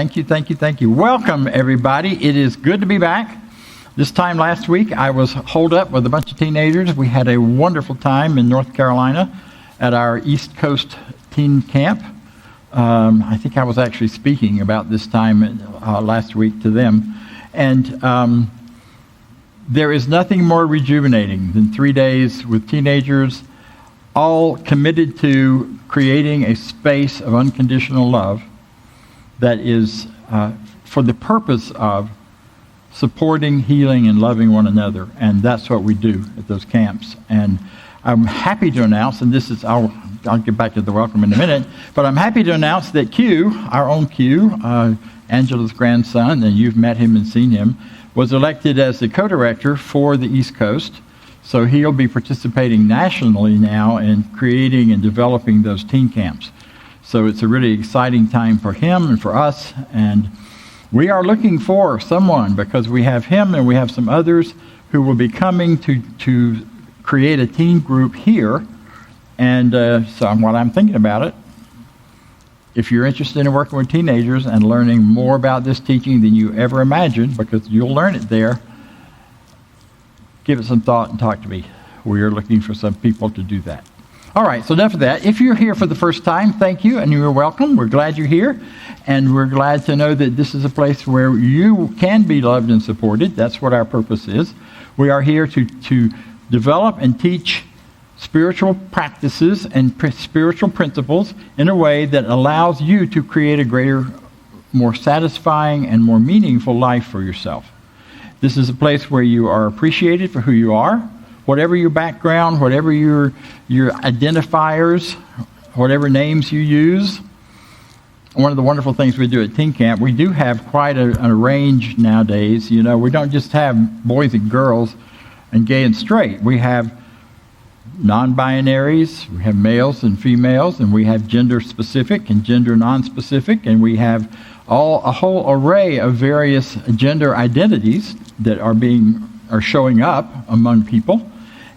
Thank you, thank you, thank you. Welcome, everybody. It is good to be back. This time last week, I was holed up with a bunch of teenagers. We had a wonderful time in North Carolina at our East Coast teen camp. I think I was actually speaking about this time last week to them. And there is nothing more rejuvenating than 3 days with teenagers, all committed to creating a space of unconditional love that is for the purpose of supporting, healing, and loving one another. And that's what we do at those camps. And I'm happy to announce, and this is, I'll get back to the welcome in a minute, but I'm happy to announce that Q, our own Q, Angela's grandson, and you've met him and seen him, was elected as the co-director for the East Coast. So he'll be participating nationally now in creating and developing those teen camps. So it's a really exciting time for him and for us. And we are looking for someone, because we have him and we have some others who will be coming to create a teen group here. And so while I'm thinking about it, if you're interested in working with teenagers and learning more about this teaching than you ever imagined, because you'll learn it there, give it some thought and talk to me. We are looking for some people to do that. All right, so enough of that. If you're here for the first time, thank you, and you're welcome. We're glad you're here, and we're glad to know that this is a place where you can be loved and supported. That's what our purpose is. We are here to develop and teach spiritual practices and spiritual principles in a way that allows you to create a greater, more satisfying, and more meaningful life for yourself. This is a place where you are appreciated for who you are. Whatever your background, whatever your identifiers, whatever names you use. One of the wonderful things we do at Teen Camp, we do have quite a range nowadays. You know, we don't just have boys and girls and gay and straight. We have non-binaries, we have males and females, and we have gender-specific and gender-non-specific, and we have a whole array of various gender identities that are showing up among people.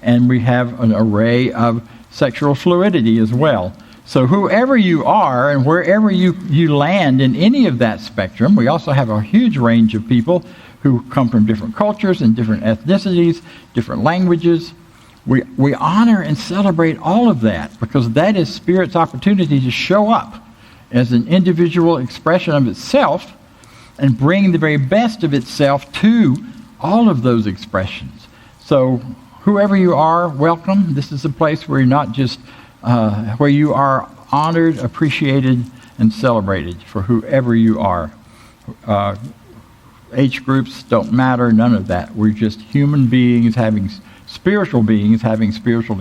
And we have an array of sexual fluidity as well. So whoever you are and wherever you land in any of that spectrum, we also have a huge range of people who come from different cultures and different ethnicities, different languages. We honor and celebrate all of that, because that is Spirit's opportunity to show up as an individual expression of itself and bring the very best of itself to all of those expressions. So whoever you are, welcome. This is a place where you're not just, where you are honored, appreciated, and celebrated for whoever you are. Age groups don't matter, none of that. We're just human beings having spiritual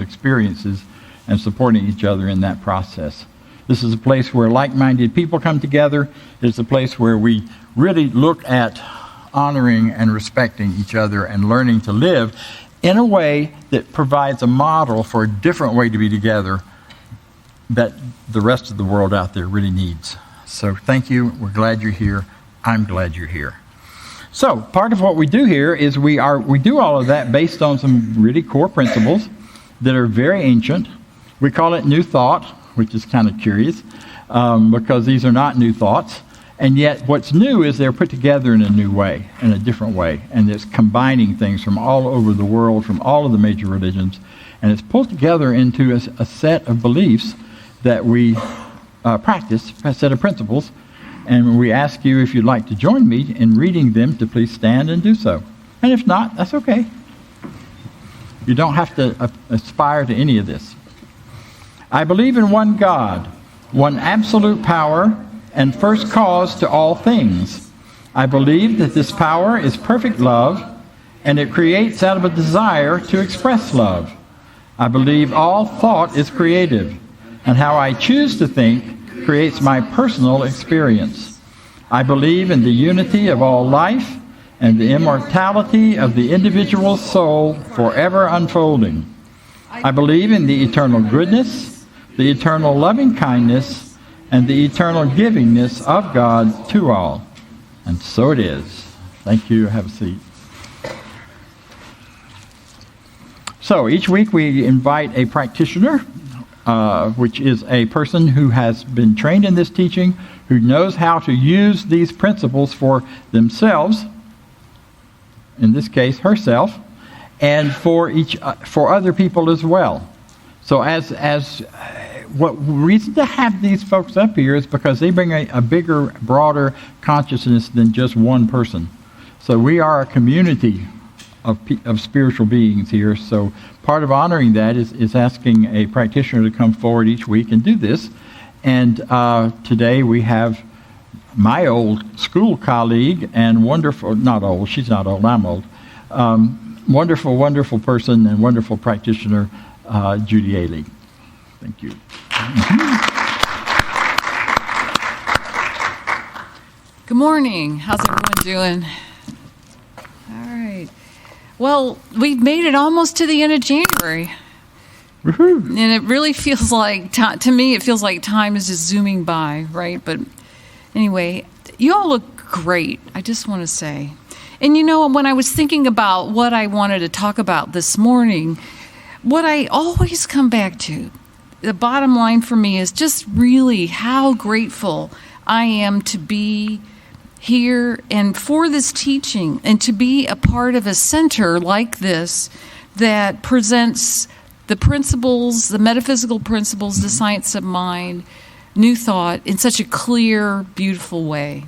experiences and supporting each other in that process. This is a place where like-minded people come together. It's a place where we really look at honoring and respecting each other and learning to live in a way that provides a model for a different way to be together that the rest of the world out there really needs. So thank you. We're glad you're here. I'm glad you're here. So part of what we do here is we do all of that based on some really core principles that are very ancient. We call it New Thought, which is kind of curious because these are not new thoughts. And yet what's new is they're put together in a new way, in a different way. And it's combining things from all over the world, from all of the major religions. And it's pulled together into a set of beliefs that we practice, a set of principles. And we ask you, if you'd like to join me in reading them, to please stand and do so. And if not, that's okay. You don't have to aspire to any of this. I believe in one God, one absolute power, and first cause to all things. I believe that this power is perfect love, and it creates out of a desire to express love. I believe all thought is creative, and how I choose to think creates my personal experience. I believe in the unity of all life and the immortality of the individual soul forever unfolding. I believe in the eternal goodness, the eternal loving kindness, and the eternal givingness of God to all. And so it is. Thank you. Have a seat. So each week we invite a practitioner which is a person who has been trained in this teaching, who knows how to use these principles for themselves, in this case herself, and for other people as well. So what reason to have these folks up here is because they bring a bigger, broader consciousness than just one person. So we are a community of spiritual beings here. So part of honoring that is asking a practitioner to come forward each week and do this. And today we have my old school colleague and wonderful, not old, she's not old, I'm old, wonderful, wonderful person and wonderful practitioner, Judy Ailey. Thank you. Good morning. How's everyone doing? All right. Well, we've made it almost to the end of January. Woohoo. And it really feels like, to me, it feels like time is just zooming by, right? But anyway, you all look great, I just want to say. And you know, when I was thinking about what I wanted to talk about this morning, what I always come back to, the bottom line for me is just really how grateful I am to be here and for this teaching and to be a part of a center like this that presents the principles, the metaphysical principles, the science of mind, new thought in such a clear, beautiful way.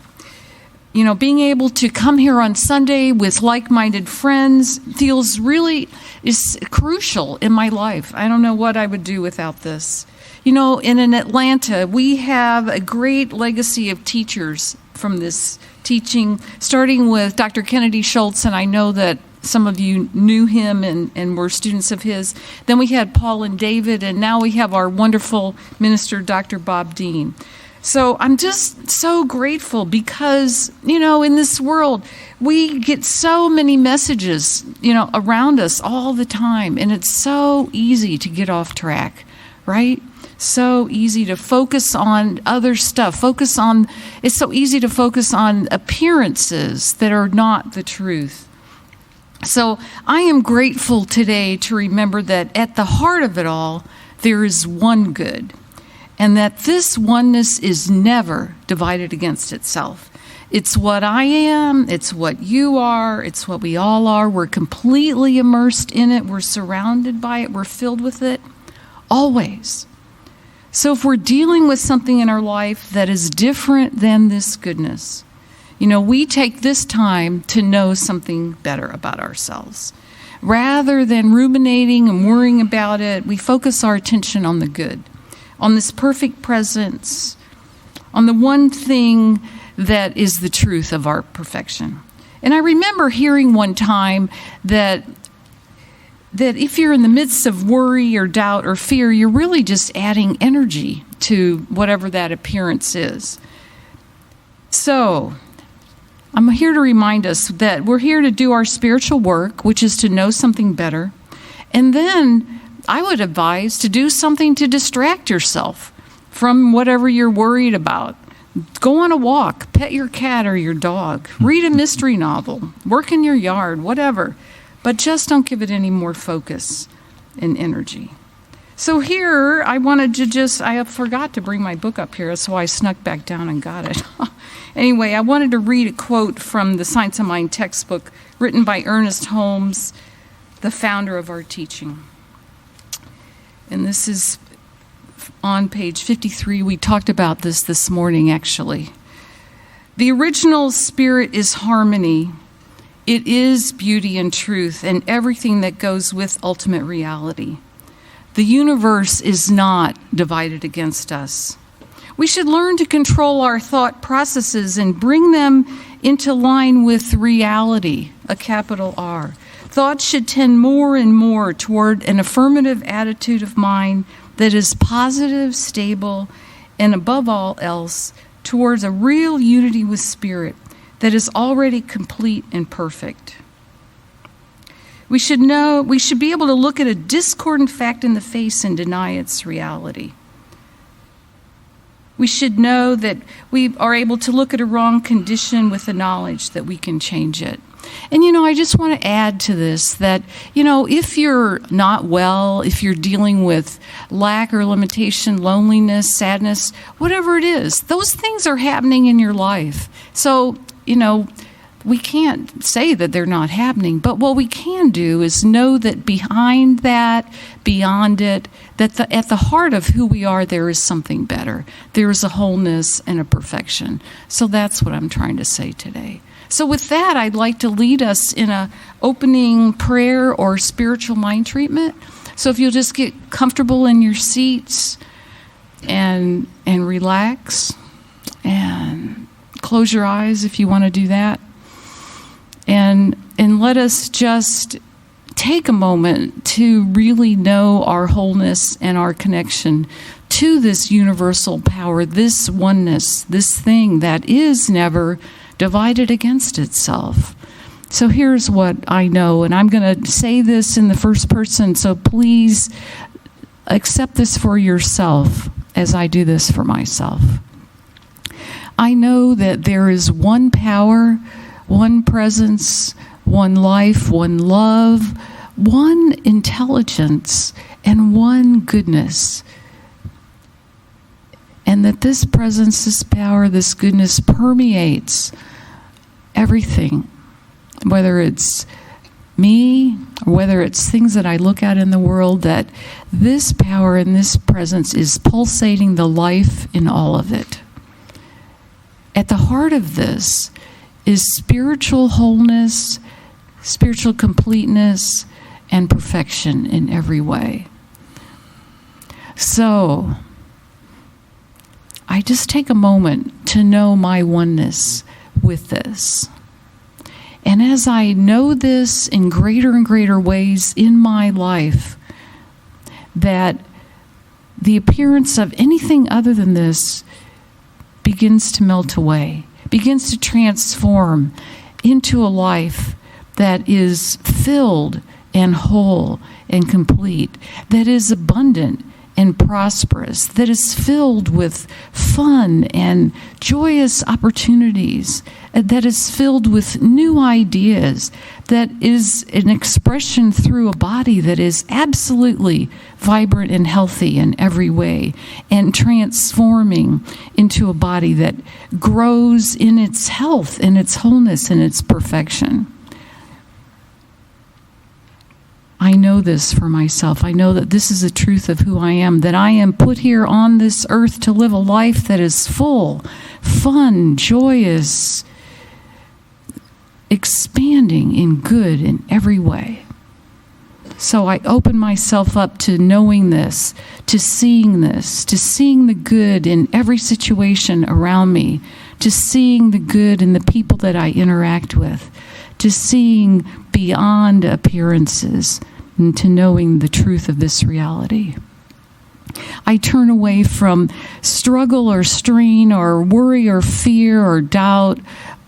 You know, being able to come here on Sunday with like-minded friends feels really is crucial in my life. I don't know what I would do without this. You know, in Atlanta, we have a great legacy of teachers from this teaching, starting with Dr. Kennedy Schultz, and I know that some of you knew him and were students of his. Then we had Paul and David, and now we have our wonderful minister, Dr. Bob Deen. So I'm just so grateful because, you know, in this world, we get so many messages, you know, around us all the time, and it's so easy to get off track, right? So easy to focus on other stuff. It's so easy to focus on appearances that are not the truth. So I am grateful today to remember that at the heart of it all, there is one good, and that this oneness is never divided against itself. It's what I am, it's what you are, it's what we all are. We're completely immersed in it, we're surrounded by it, we're filled with it, always. So if we're dealing with something in our life that is different than this goodness, you know, we take this time to know something better about ourselves. Rather than ruminating and worrying about it, we focus our attention on the good, on this perfect presence, on the one thing that is the truth of our perfection. And I remember hearing one time that if you're in the midst of worry or doubt or fear, you're really just adding energy to whatever that appearance is. So I'm here to remind us that we're here to do our spiritual work, which is to know something better. And then I would advise to do something to distract yourself from whatever you're worried about. Go on a walk, pet your cat or your dog, read a mystery novel, work in your yard, whatever. But just don't give it any more focus and energy. So here, I forgot to bring my book up here, so I snuck back down and got it. Anyway, I wanted to read a quote from the Science of Mind textbook written by Ernest Holmes, the founder of our teaching. And this is on page 53. We talked about this morning, actually. The original spirit is harmony. It is beauty and truth and everything that goes with ultimate reality. The universe is not divided against us. We should learn to control our thought processes and bring them into line with reality, a capital R. Thoughts should tend more and more toward an affirmative attitude of mind that is positive, stable, and above all else, towards a real unity with spirit that is already complete and perfect. We should be able to look at a discordant fact in the face and deny its reality. We should know that we are able to look at a wrong condition with the knowledge that we can change it. And, I just want to add to this that, if you're not well, if you're dealing with lack or limitation, loneliness, sadness, whatever it is, those things are happening in your life. So, we can't say that they're not happening, but what we can do is know that behind that, beyond it, that at the heart of who we are, there is something better. There is a wholeness and a perfection. So that's what I'm trying to say today. So with that, I'd like to lead us in a opening prayer or spiritual mind treatment. So if you'll just get comfortable in your seats and relax and close your eyes if you want to do that. And let us just take a moment to really know our wholeness and our connection to this universal power, this oneness, this thing that is never divided against itself. So here's what I know, and I'm going to say this in the first person, so please accept this for yourself as I do this for myself. I know that there is one power, one presence, one life, one love, one intelligence, and one goodness. And that this presence, this power, this goodness permeates everything, whether it's me, or whether it's things that I look at in the world, that this power and this presence is pulsating the life in all of it. At the heart of this is spiritual wholeness, spiritual completeness, and perfection in every way. So, I just take a moment to know my oneness with this. And as I know this in greater and greater ways in my life, that the appearance of anything other than this begins to melt away, begins to transform into a life that is filled and whole and complete, that is abundant and prosperous, that is filled with fun and joyous opportunities, that is filled with new ideas, that is an expression through a body that is absolutely vibrant and healthy in every way, and transforming into a body that grows in its health, in its wholeness, and its perfection. I know this for myself. I know that this is the truth of who I am, that I am put here on this earth to live a life that is full, fun, joyous, expanding in good in every way. So I open myself up to knowing this, to seeing the good in every situation around me, to seeing the good in the people that I interact with, to seeing beyond appearances, and to knowing the truth of this reality. I turn away from struggle or strain or worry or fear or doubt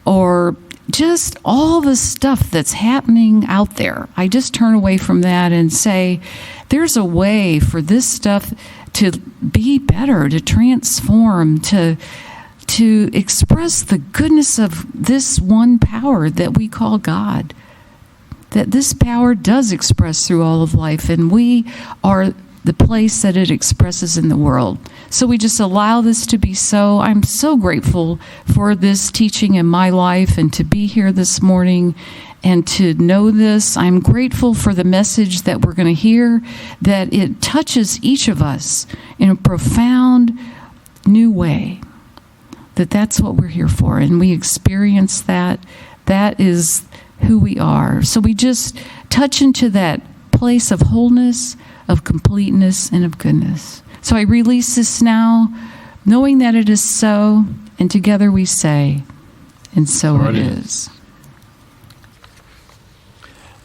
or just all the stuff that's happening out there. I just turn away from that and say, there's a way for this stuff to be better, to transform, to express the goodness of this one power that we call God. That this power does express through all of life, and we are the place that it expresses in the world. So we just allow this to be so. I'm so grateful for this teaching in my life and to be here this morning and to know this. I'm grateful for the message that we're going to hear, that it touches each of us in a profound new way. That's what we're here for, and we experience that. That is who we are. So we just touch into that place of wholeness, of completeness, and of goodness. So I release this now, knowing that it is so, and together we say, and so it is.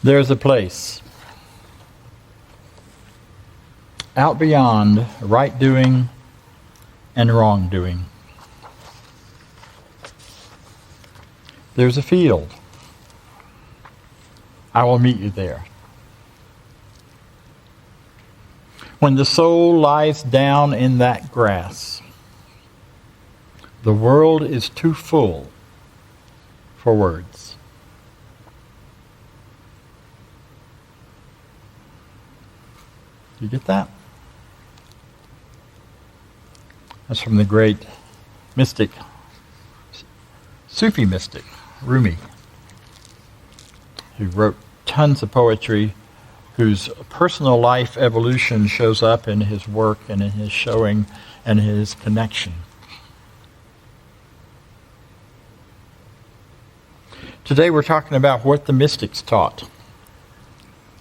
There's a place out beyond right doing and wrong doing. There's a field. I will meet you there. When the soul lies down in that grass, the world is too full for words. You get that? That's from the great mystic, Sufi mystic, Rumi, who wrote tons of poetry, whose personal life evolution shows up in his work and in his showing and his connection. Today we're talking about what the mystics taught.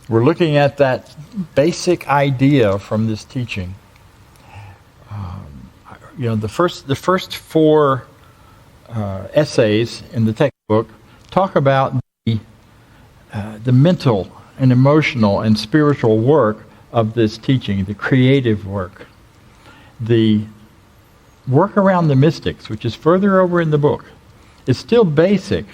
We're looking at that basic idea from this teaching. The first four essays in the textbook talk about the mental and emotional and spiritual work of this teaching, the creative work. The work around the mystics, which is further over in the book, is still basic,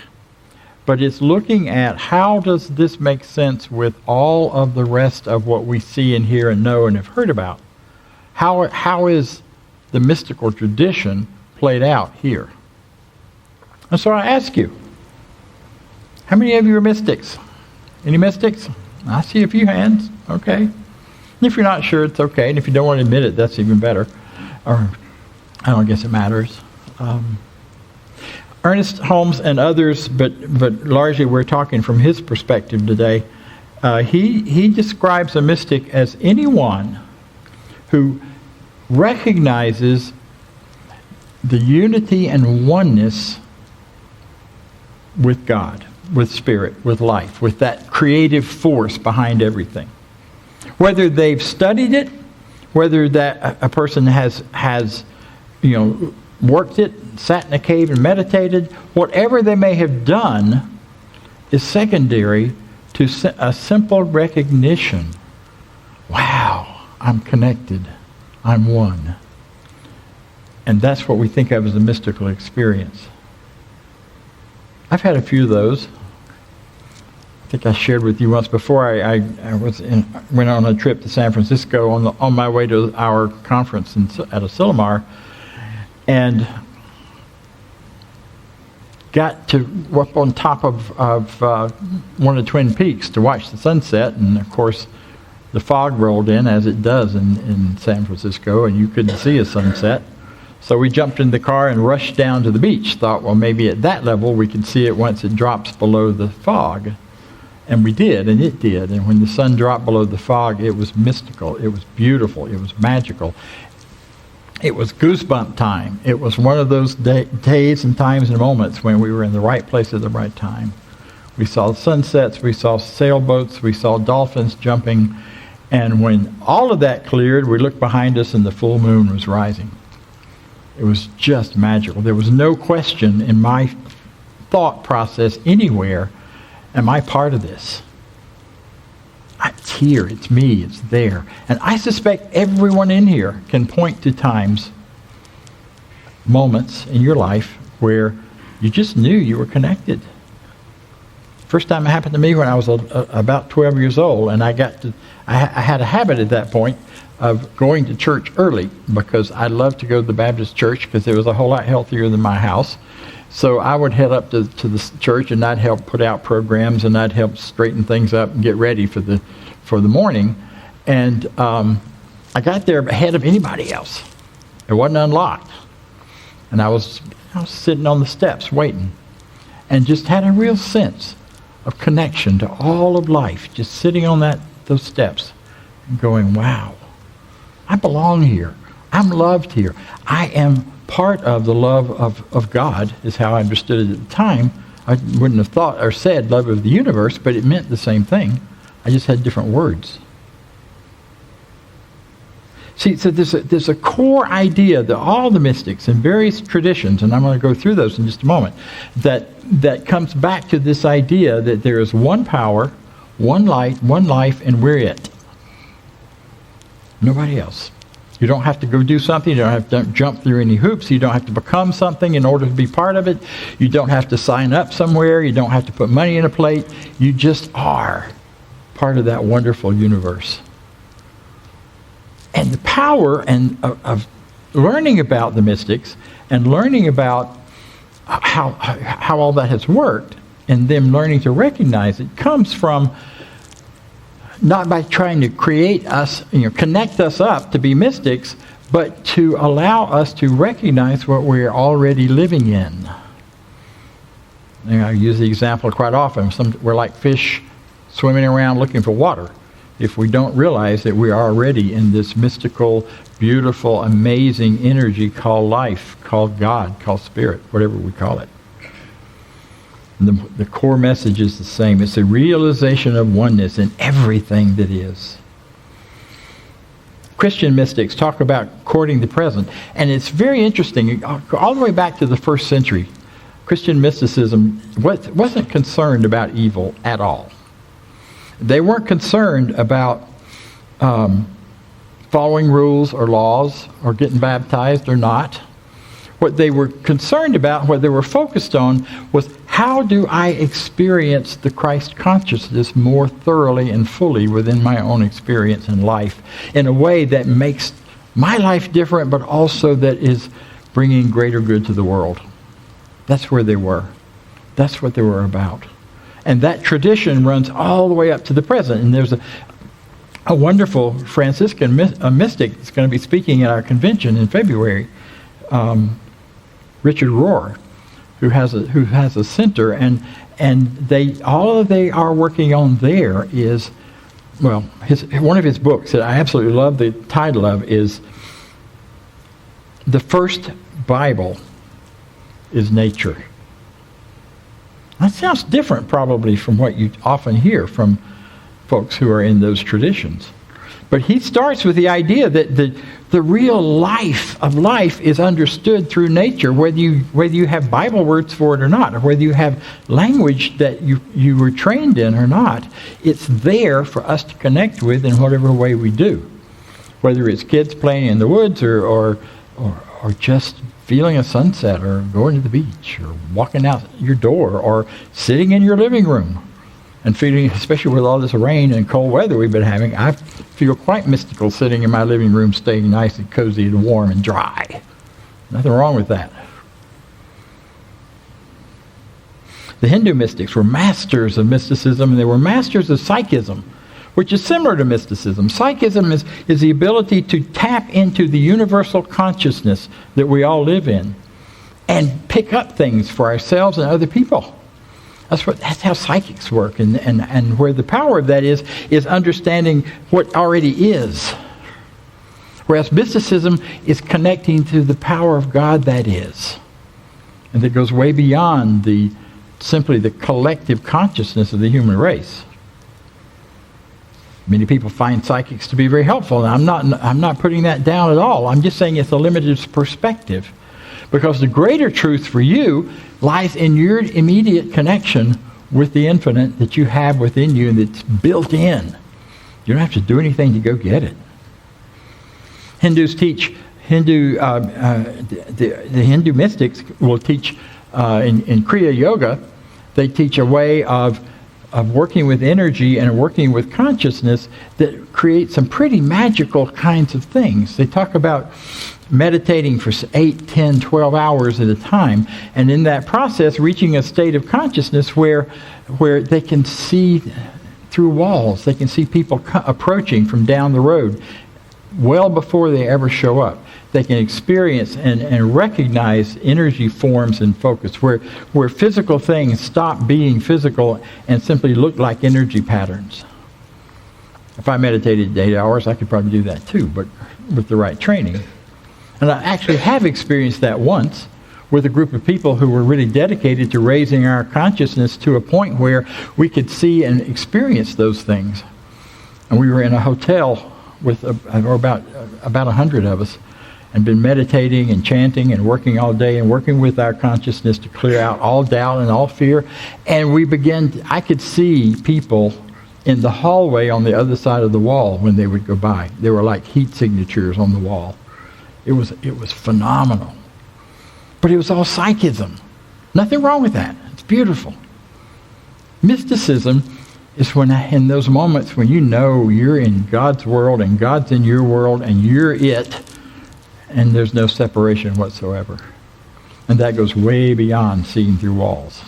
but it's looking at how does this make sense with all of the rest of what we see and hear and know and have heard about. How is the mystical tradition played out here? And so I ask you, how many of you are mystics? Any mystics? I see a few hands. Okay. And if you're not sure, it's okay. And if you don't want to admit it, that's even better. Or I don't guess it matters. Ernest Holmes and others, but largely we're talking from his perspective today. He describes a mystic as anyone who recognizes the unity and oneness with God, with spirit, with life, with that creative force behind everything. Whether they've studied it, whether that a person has worked it, sat in a cave and meditated, whatever they may have done is secondary to a simple recognition. Wow, I'm connected. I'm one. And that's what we think of as a mystical experience. I've had a few of those. I think I shared with you once before. I went on a trip to San Francisco on my way to our conference at Asilomar, and got to up on top of one of the Twin Peaks to watch the sunset, and of course the fog rolled in, as it does in San Francisco, and you couldn't see a sunset. So we jumped in the car and rushed down to the beach. Thought, well, maybe at that level we could see it once it drops below the fog. And we did, and it did. And when the sun dropped below the fog, it was mystical. It was beautiful. It was magical. It was goosebump time. It was one of those days and times and moments when we were in the right place at the right time. We saw sunsets. We saw sailboats. We saw dolphins jumping. And when all of that cleared, we looked behind us and the full moon was rising. It was just magical. There was no question in my thought process anywhere, am I part of this? It's here, it's me, it's there. And I suspect everyone in here can point to times, moments in your life where you just knew you were connected. First time it happened to me when I was about 12 years old, and I had a habit at that point of going to church early because I loved to go to the Baptist church because it was a whole lot healthier than my house. So I would head up to the church, and I'd help put out programs, and I'd help straighten things up and get ready for the morning. And I got there ahead of anybody else. It wasn't unlocked. And I was sitting on the steps waiting, and just had a real sense of connection to all of life, just sitting on those steps and going, wow, I belong here. I'm loved here. I am part of the love of God, is how I understood it at the time. I wouldn't have thought or said love of the universe, but it meant the same thing. I just had different words. See, so there's a core idea that all the mystics in various traditions, and I'm going to go through those in just a moment, that comes back to this idea that there is one power, one light, one life, and we're it. Nobody else. You don't have to go do something. You don't have to jump through any hoops. You don't have to become something in order to be part of it. You don't have to sign up somewhere. You don't have to put money in a plate. You just are part of that wonderful universe. And the power of learning about the mystics and learning about how all that has worked and them learning to recognize it comes from not by trying to create us, connect us up to be mystics, but to allow us to recognize what we're already living in. I use the example quite often. We're like fish swimming around looking for water. If we don't realize that we are already in this mystical, beautiful, amazing energy called life, called God, called spirit, whatever we call it. And the core message is the same. It's a realization of oneness in everything that is. Christian mystics talk about courting the present. And it's very interesting. All the way back to the first century, Christian mysticism wasn't concerned about evil at all. They weren't concerned about following rules or laws or getting baptized or not. What they were concerned about, what they were focused on, was how do I experience the Christ consciousness more thoroughly and fully within my own experience in life in a way that makes my life different, but also that is bringing greater good to the world. That's where they were. That's what they were about. And that tradition runs all the way up to the present. And there's a wonderful Franciscan mystic that's going to be speaking at our convention in February, Richard Rohr, who has a center, and all they are working on there is, well, one of his books that I absolutely love the title of is The First Bible is Nature. That sounds different probably from what you often hear from folks who are in those traditions. But he starts with the idea that the real life of life is understood through nature, whether you have Bible words for it or not, or whether you have language that you were trained in or not. It's there for us to connect with in whatever way we do. Whether it's kids playing in the woods or just feeling a sunset or going to the beach or walking out your door or sitting in your living room. And feeling, especially with all this rain and cold weather we've been having, I feel quite mystical sitting in my living room, staying nice and cozy and warm and dry. Nothing wrong with that. The Hindu mystics were masters of mysticism, and they were masters of psychism, which is similar to mysticism. Psychism is the ability to tap into the universal consciousness that we all live in and pick up things for ourselves and other people. That's how psychics work, and where the power of that is understanding what already is. Whereas mysticism is connecting to the power of God that is. And that goes way beyond simply the collective consciousness of the human race. Many people find psychics to be very helpful, and I'm not putting that down at all. I'm just saying it's a limited perspective. Because the greater truth for you lies in your immediate connection with the infinite that you have within you and that's built in. You don't have to do anything to go get it. The Hindu mystics will teach in Kriya Yoga, they teach a way of working with energy and working with consciousness that creates some pretty magical kinds of things. They talk about meditating for 8, 10, 12 hours at a time, and in that process reaching a state of consciousness where they can see through walls. They can see people approaching from down the road well before they ever show up. They can experience and recognize energy forms and focus, where physical things stop being physical and simply look like energy patterns. If I meditated 8 hours, I could probably do that too, but with the right training. And I actually have experienced that once with a group of people who were really dedicated to raising our consciousness to a point where we could see and experience those things. And we were in a hotel with about 100 of us, and been meditating and chanting and working all day and working with our consciousness to clear out all doubt and all fear. And I could see people in the hallway on the other side of the wall when they would go by. They were like heat signatures on the wall. It was phenomenal. But it was all psychism. Nothing wrong with that. It's beautiful. Mysticism is in those moments when you know you're in God's world and God's in your world and you're it, and there's no separation whatsoever. And that goes way beyond seeing through walls.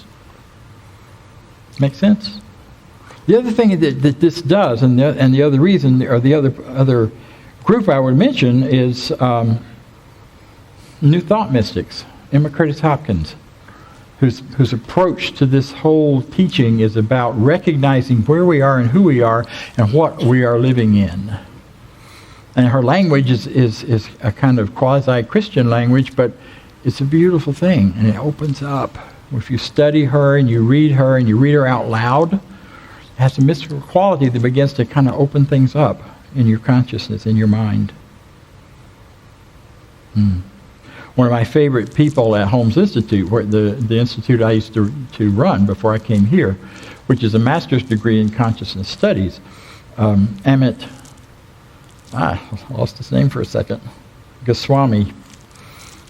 Make sense? The other thing that this does, and the other reason, or the other group I would mention is New Thought mystics, Emma Curtis Hopkins, whose approach to this whole teaching is about recognizing where we are and who we are and what we are living in. And her language is a kind of quasi-Christian language, but it's a beautiful thing, and it opens up. If you study her and you read her out loud, it has a mystical quality that begins to kind of open things up in your consciousness, in your mind. One of my favorite people at Holmes Institute, where the institute I used to run before I came here, which is a master's degree in consciousness studies, Amit, I lost his name for a second, Goswami.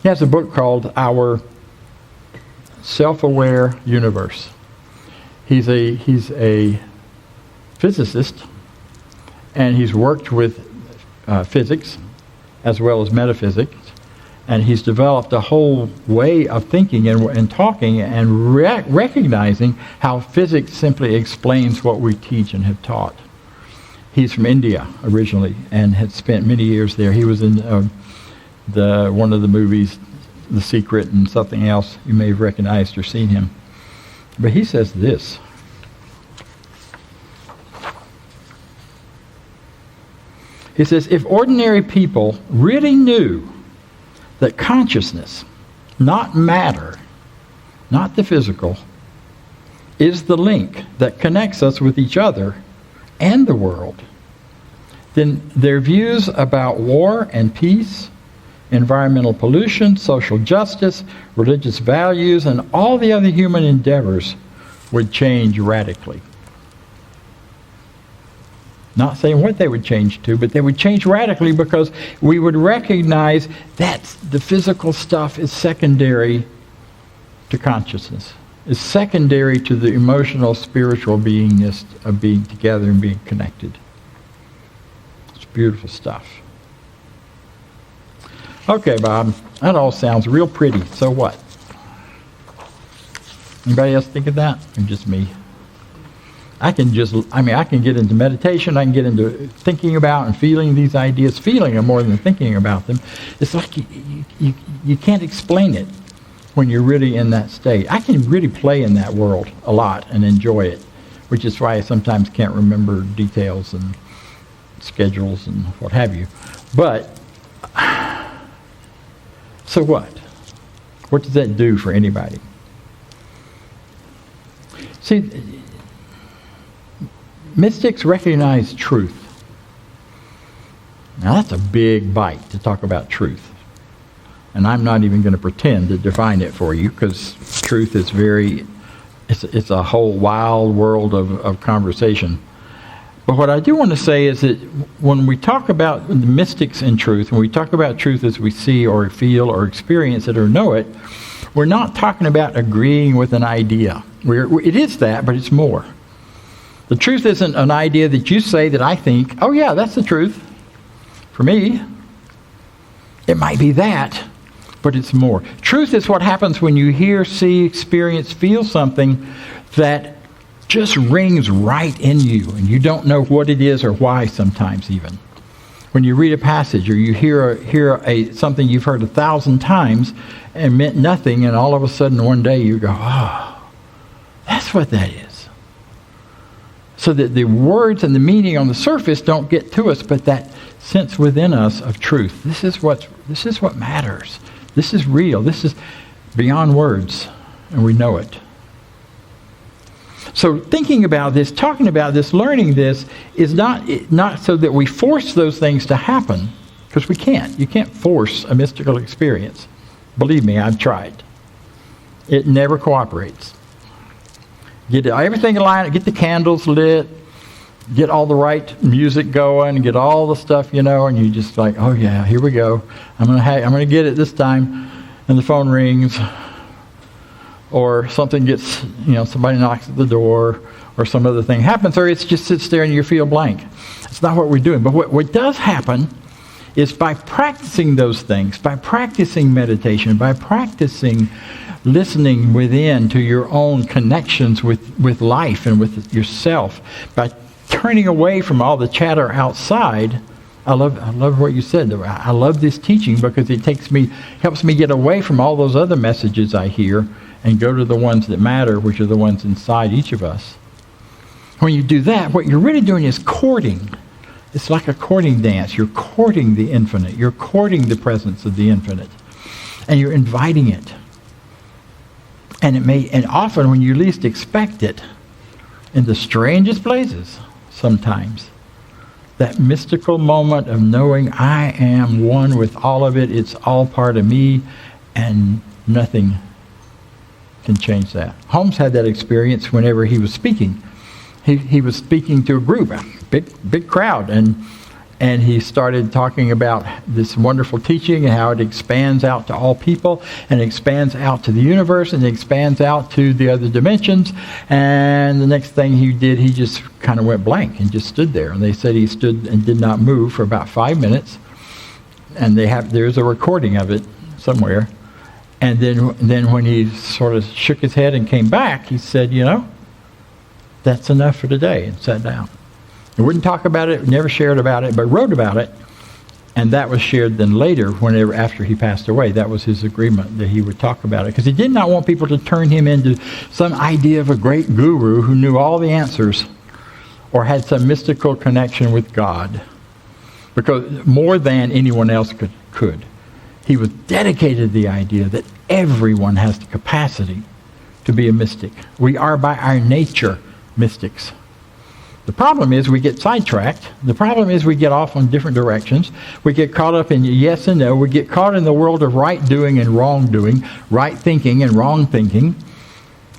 He has a book called Our Self-Aware Universe. He's a physicist, and he's worked with physics as well as metaphysics, and he's developed a whole way of thinking and talking and recognizing how physics simply explains what we teach and have taught. He's from India originally and had spent many years there. He was in one of the movies, The Secret, and something else. You may have recognized or seen him. But he says this. He says, if ordinary people really knew that consciousness, not matter, not the physical, is the link that connects us with each other and the world, then their views about war and peace, environmental pollution, social justice, religious values, and all the other human endeavors would change radically. Not saying what they would change to, but they would change radically because we would recognize that the physical stuff is secondary to consciousness. Is secondary to the emotional, spiritual beingness of being together and being connected. It's beautiful stuff. Okay, Bob, that all sounds real pretty. So what? Anybody else think of that? Or just me? I can get into meditation, I can get into thinking about and feeling these ideas, feeling them more than thinking about them. It's like you can't explain it when you're really in that state. I can really play in that world a lot and enjoy it, which is why I sometimes can't remember details and schedules and what have you. But, so what? What does that do for anybody? See, mystics recognize truth. Now that's a big bite to talk about truth. And I'm not even going to pretend to define it for you because truth is it's a whole wild world of conversation. But what I do want to say is that when we talk about the mystics in truth, when we talk about truth as we see or feel or experience it or know it, we're not talking about agreeing with an idea. It is that, but it's more. The truth isn't an idea that you say that I think, oh yeah, that's the truth. For me, it might be that, but it's more. Truth is what happens when you hear, see, experience, feel something that just rings right in you, and you don't know what it is or why sometimes even. When you read a passage or you hear something you've heard 1,000 times and meant nothing, and all of a sudden one day you go, oh, that's what that is. So that the words and the meaning on the surface don't get to us, but that sense within us of truth. This is what matters. This is real. This is beyond words, and we know it. So thinking about this, talking about this, learning this is not so that we force those things to happen, because we can't. You can't force a mystical experience. Believe me, I've tried. It never cooperates. Get everything in line, get the candles lit, get all the right music going, get all the stuff, and you just like, oh yeah, here we go. I'm gonna get it this time, and the phone rings, or something gets, somebody knocks at the door, or some other thing happens, or it just sits there and you feel blank. It's not what we're doing. But what does happen is by practicing those things, by practicing meditation, by practicing listening within to your own connections with life and with yourself, by turning away from all the chatter outside. I love what you said. I love this teaching because it helps me get away from all those other messages I hear and go to the ones that matter, which are the ones inside each of us. When you do that, what you're really doing is courting. It's like a courting dance. You're courting the infinite. You're courting the presence of the infinite. And you're inviting it. And often when you least expect it, in the strangest places sometimes, that mystical moment of knowing I am one with all of it, it's all part of me, and nothing can change that. Holmes had that experience whenever he was speaking. He was speaking to a group, a big crowd, and he started talking about this wonderful teaching and how it expands out to all people, and it expands out to the universe, and it expands out to the other dimensions. And the next thing he did, he just kind of went blank and just stood there. And they said he stood and did not move for about 5 minutes. And there's a recording of it somewhere. And then when he sort of shook his head and came back, he said, that's enough for today, and sat down. He wouldn't talk about it, never shared about it, but wrote about it. And that was shared then later, after he passed away. That was his agreement, that he would talk about it. Because he did not want people to turn him into some idea of a great guru who knew all the answers or had some mystical connection with God. Because more than anyone else could. He was dedicated to the idea that everyone has the capacity to be a mystic. We are by our nature mystics. The problem is we get sidetracked. The problem is we get off on different directions. We get caught up in yes and no. We get caught in the world of right doing and wrong doing, right thinking and wrong thinking,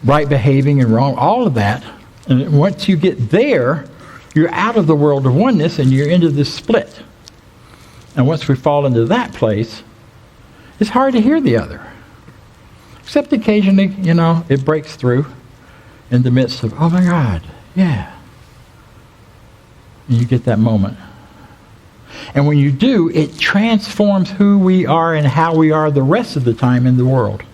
right behaving and wrong, all of that. And once you get there, you're out of the world of oneness and you're into this split. And once we fall into that place, it's hard to hear the other. Except occasionally, it breaks through in the midst of, oh my God, yeah. And you get that moment. And when you do, it transforms who we are and how we are the rest of the time in the world.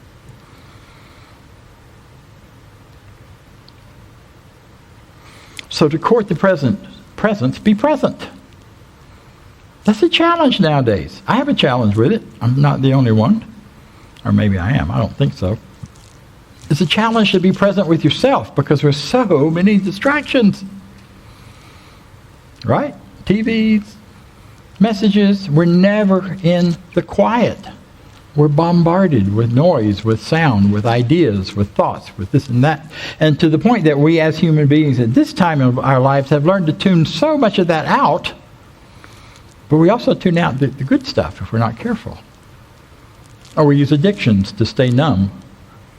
So to court the presence, be present. That's a challenge nowadays. I have a challenge with it. I'm not the only one. Or maybe I am. I don't think so. It's a challenge to be present with yourself because there's so many distractions. Right? TVs, messages. We're never in the quiet. We're bombarded with noise, with sound, with ideas, with thoughts, with this and that. And to the point that we as human beings at this time of our lives have learned to tune so much of that out, but we also tune out the good stuff if we're not careful. Or we use addictions to stay numb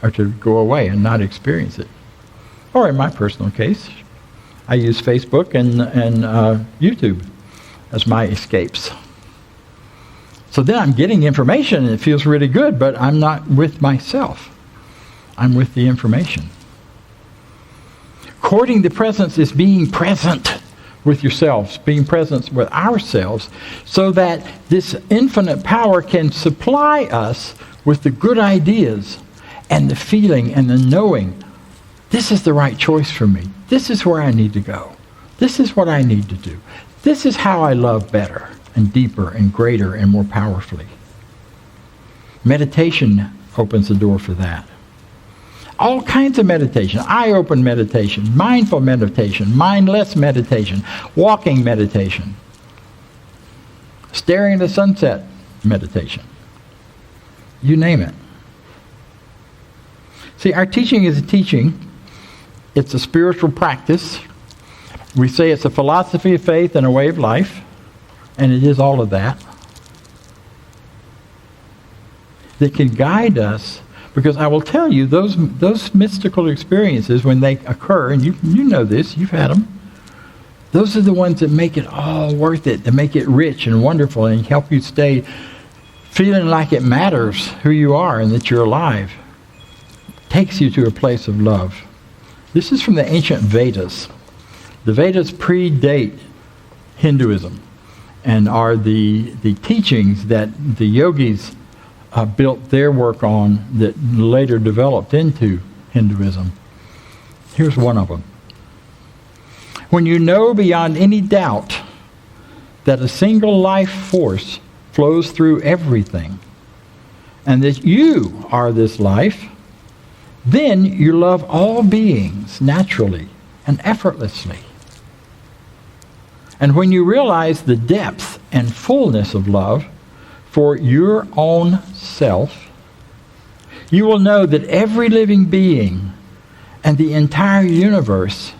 or to go away and not experience it. Or in my personal case, I use Facebook and YouTube as my escapes. So then I'm getting information and it feels really good, but I'm not with myself. I'm with the information. Courting the presence is being present with yourselves, being present with ourselves, so that this infinite power can supply us with the good ideas and the feeling and the knowing, this is the right choice for me. This is where I need to go. This is what I need to do. This is how I love better and deeper and greater and more powerfully. Meditation opens the door for that. All kinds of meditation, eye-open meditation, mindful meditation, mindless meditation, walking meditation, staring at the sunset meditation. You name it. See, our teaching is a teaching. It's a spiritual practice. We say it's a philosophy of faith and a way of life, and it is all of that. That can guide us. Because I will tell you, those mystical experiences, when they occur, and you know this, you've had them, those are the ones that make it all worth it, that make it rich and wonderful and help you stay feeling like it matters who you are and that you're alive. Takes you to a place of love. This is from the ancient Vedas. The Vedas predate Hinduism and are the teachings that the yogis built their work on that later developed into Hinduism. Here's one of them. When you know beyond any doubt that a single life force flows through everything, and that you are this life, then you love all beings naturally and effortlessly. And when you realize the depth and fullness of love for your own self, you will know that every living being and the entire universe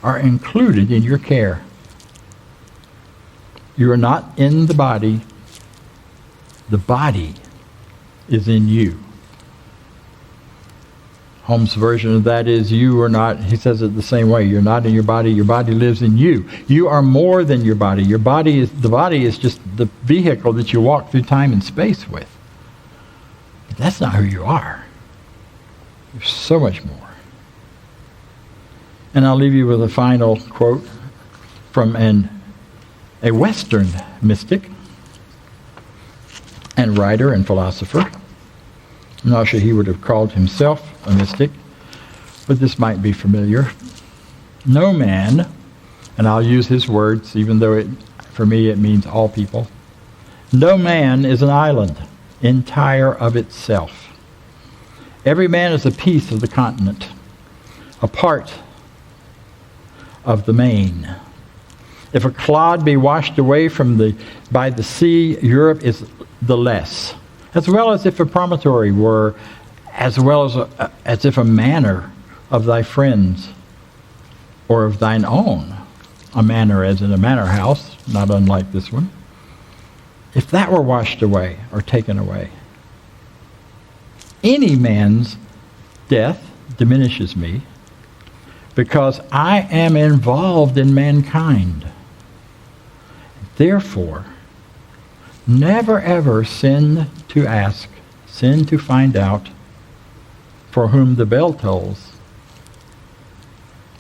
are included in your care. You are not in the body. The body is in you. Holmes' version of that is you are not, he says it the same way, you're not in your body lives in you. You are more than your body. The body is just the vehicle that you walk through time and space with. But that's not who you are. You're so much more. And I'll leave you with a final quote from a Western mystic and writer and philosopher. I'm not sure he would have called himself a mystic, but this might be familiar. No man, and I'll use his words, even though for me it means all people. No man is an island, entire of itself. Every man is a piece of the continent, a part of the main. If a clod be washed away by the sea, Europe is the less. As well as if a promontory were, as well as if a manor of thy friends, or of thine own, a manor as in a manor house, not unlike this one, if that were washed away or taken away, any man's death diminishes me, because I am involved in mankind. Therefore, never ever sin to ask, sin to find out, for whom the bell tolls,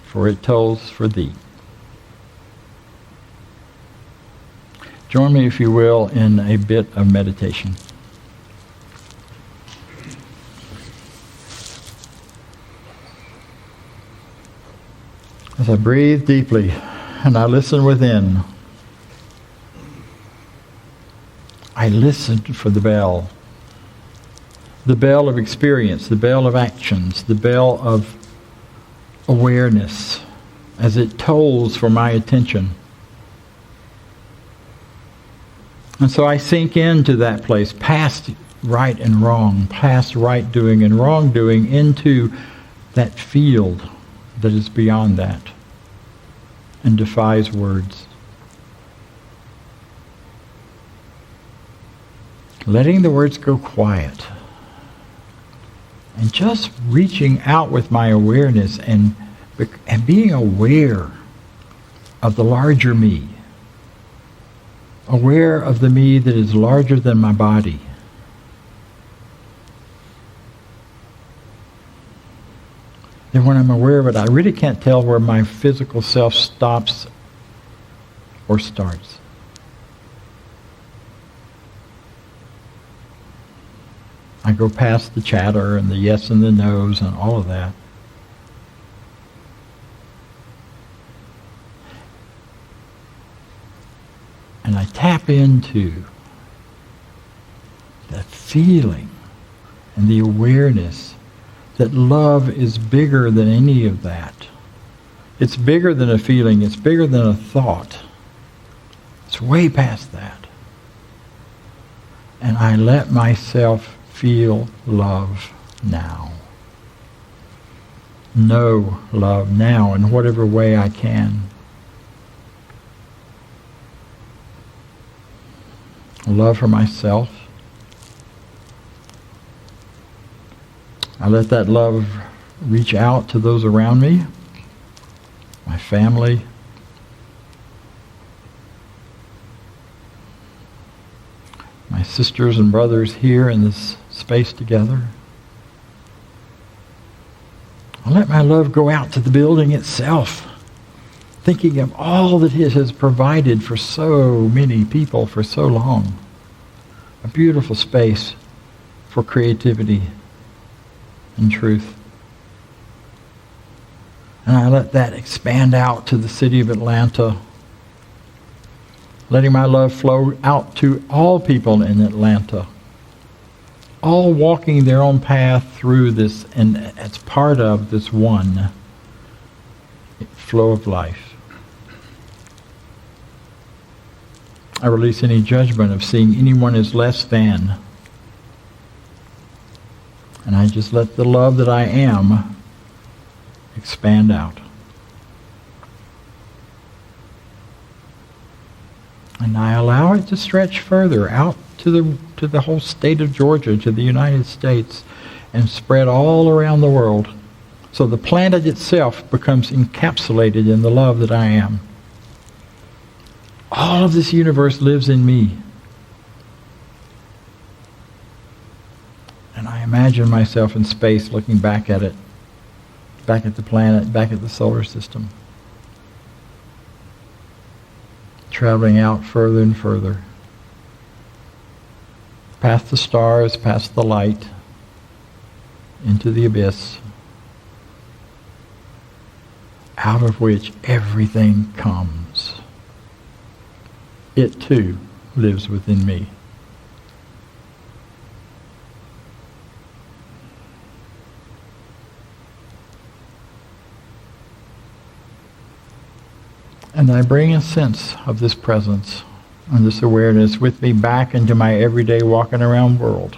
for it tolls for thee. Join me, if you will, in a bit of meditation. As I breathe deeply and I listen within, I listened for the bell of experience, the bell of actions, the bell of awareness as it tolls for my attention. And so I sink into that place, past right and wrong, past right doing and wrongdoing, into that field that is beyond that and defies words. Letting the words go quiet and just reaching out with my awareness and being aware of the larger me, aware of the me that is larger than my body. Then when I'm aware of it, I really can't tell where my physical self stops or starts. I go past the chatter and the yes and the no's and all of that. And I tap into that feeling and the awareness that love is bigger than any of that. It's bigger than a feeling. It's bigger than a thought. It's way past that. And I let myself feel love now. Know love now in whatever way I can. Love for myself. I let that love reach out to those around me, my family, my sisters and brothers here in this space together. I let my love go out to the building itself, thinking of all that it has provided for so many people for so long. A beautiful space for creativity and truth. And I let that expand out to the city of Atlanta, letting my love flow out to all people in Atlanta, all walking their own path through this, and as part of this one flow of life. I release any judgment of seeing anyone as less than. And I just let the love that I am expand out. And I allow it to stretch further out to the whole state of Georgia, to the United States, and spread all around the world. So the planet itself becomes encapsulated in the love that I am. All of this universe lives in me. And I imagine myself in space looking back at it, back at the planet, back at the solar system, traveling out further and further, past the stars, past the light, into the abyss, out of which everything comes. It too lives within me. And I bring a sense of this presence and this awareness with me back into my everyday walking around world,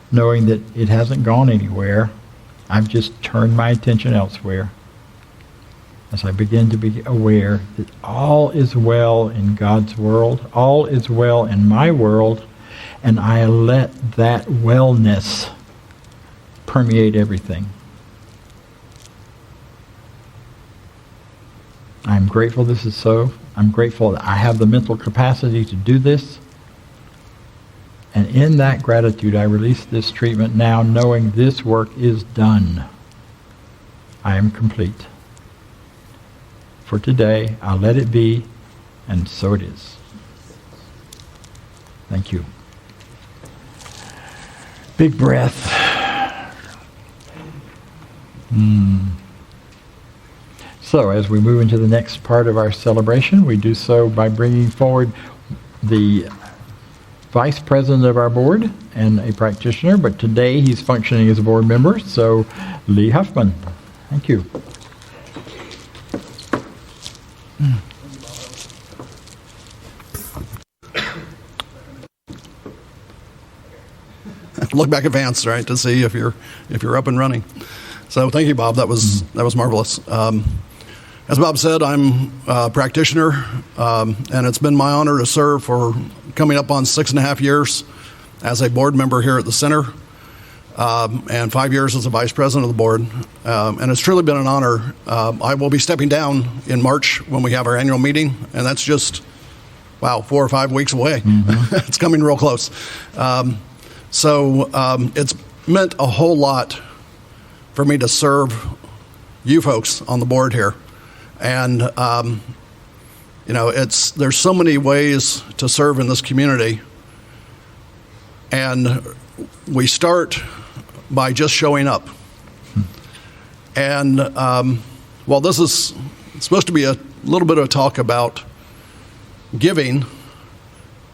knowing that it hasn't gone anywhere. I've just turned my attention elsewhere as I begin to be aware that all is well in God's world, all is well in my world, and I let that wellness permeate everything. I'm grateful this is so. I'm grateful that I have the mental capacity to do this. And in that gratitude, I release this treatment now, knowing this work is done. I am complete. For today, I'll let it be, and so it is. Thank you. Big breath. So as we move into the next part of our celebration, we do so by bringing forward the vice president of our board and a practitioner, but today he's functioning as a board member, so Lee Huffman. Thank you. Look back at Vance, right, to see if you're up and running. So thank you, Bob. That was marvelous. As Bob said, I'm a practitioner, and it's been my honor to serve for coming up on 6.5 years as a board member here at the center, and 5 years as a vice president of the board. And it's truly been an honor. I will be stepping down in March when we have our annual meeting, and that's just, 4 or 5 weeks away. Mm-hmm. It's coming real close. So it's meant a whole lot for me to serve you folks on the board here. And, there's so many ways to serve in this community. And we start by just showing up. And while this is supposed to be a little bit of a talk about giving,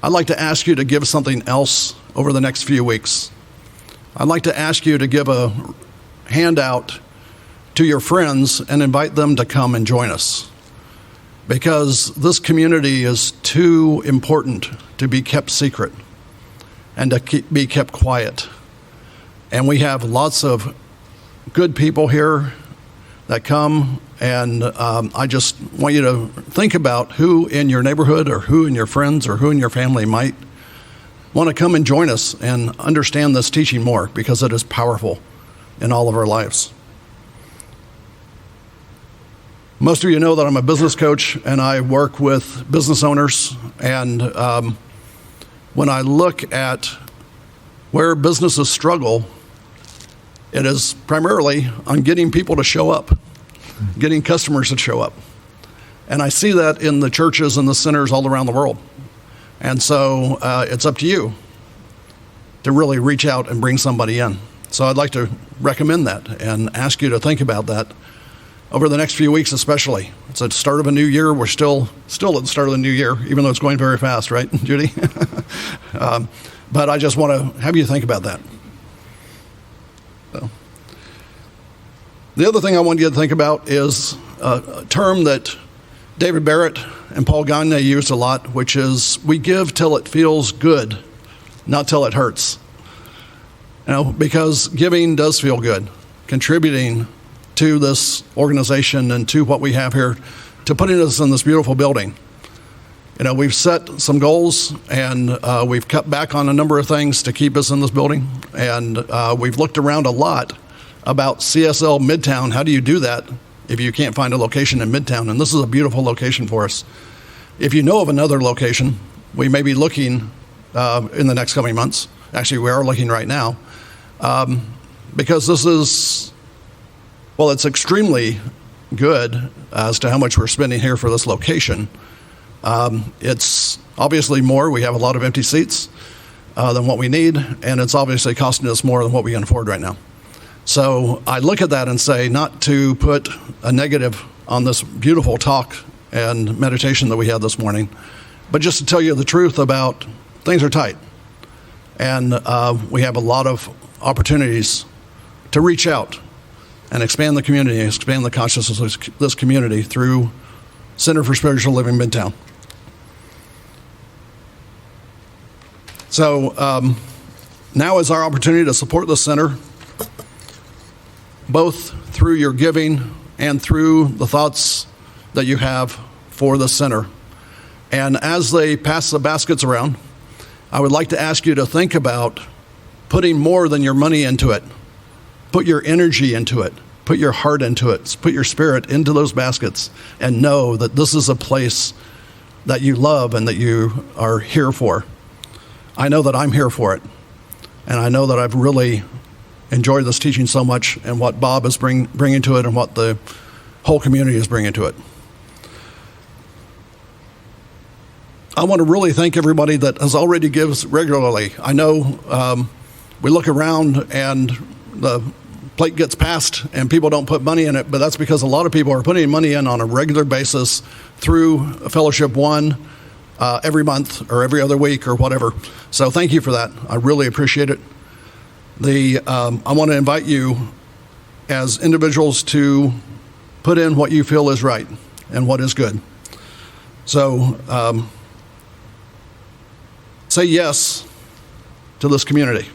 I'd like to ask you to give something else over the next few weeks. I'd like to ask you to give a handout to your friends and invite them to come and join us, because this community is too important to be kept secret and to be kept quiet. And we have lots of good people here that come, and I just want you to think about who in your neighborhood or who in your friends or who in your family might want to come and join us and understand this teaching more, because it is powerful in all of our lives. Most of you know that I'm a business coach and I work with business owners, and when I look at where businesses struggle, it is primarily on getting people to show up, getting customers to show up. And I see that in the churches and the centers all around the world. And so it's up to you to really reach out and bring somebody in. So I'd like to recommend that and ask you to think about that over the next few weeks especially. It's the start of a new year. We're still at the start of the new year, even though it's going very fast, right, Judy? But I just want to have you think about that. So. The other thing I want you to think about is a term that David Barrett and Paul Gagne used a lot, which is we give till it feels good, not till it hurts. Because giving does feel good, contributing to this organization and to what we have here, to putting us in this beautiful building. We've set some goals, and we've cut back on a number of things to keep us in this building, and we've looked around a lot about CSL Midtown. How do you do that if you can't find a location in Midtown? And this is a beautiful location for us. If you know of another location, we may be looking in the next coming months. Actually, we are looking right now, because this is, well, it's extremely good as to how much we're spending here for this location. It's obviously more. We have a lot of empty seats than what we need, and it's obviously costing us more than what we can afford right now. So I look at that and say, not to put a negative on this beautiful talk and meditation that we had this morning, but just to tell you the truth about things are tight. And we have a lot of opportunities to reach out and expand the community, expand the consciousness of this community through Center for Spiritual Living Midtown. So now is our opportunity to support the center, both through your giving and through the thoughts that you have for the center. And as they pass the baskets around, I would like to ask you to think about putting more than your money into it. Put your energy into it. Put your heart into it. Put your spirit into those baskets, and know that this is a place that you love and that you are here for. I know that I'm here for it. And I know that I've really enjoyed this teaching so much, and what Bob is bringing to it, and what the whole community is bringing to it. I want to really thank everybody that has already gives regularly. I know we look around and the plate gets passed and people don't put money in it, but that's because a lot of people are putting money in on a regular basis through Fellowship One every month or every other week or whatever. So thank you for that. I really appreciate it. I want to invite you as individuals to put in what you feel is right and what is good. So say yes to this community.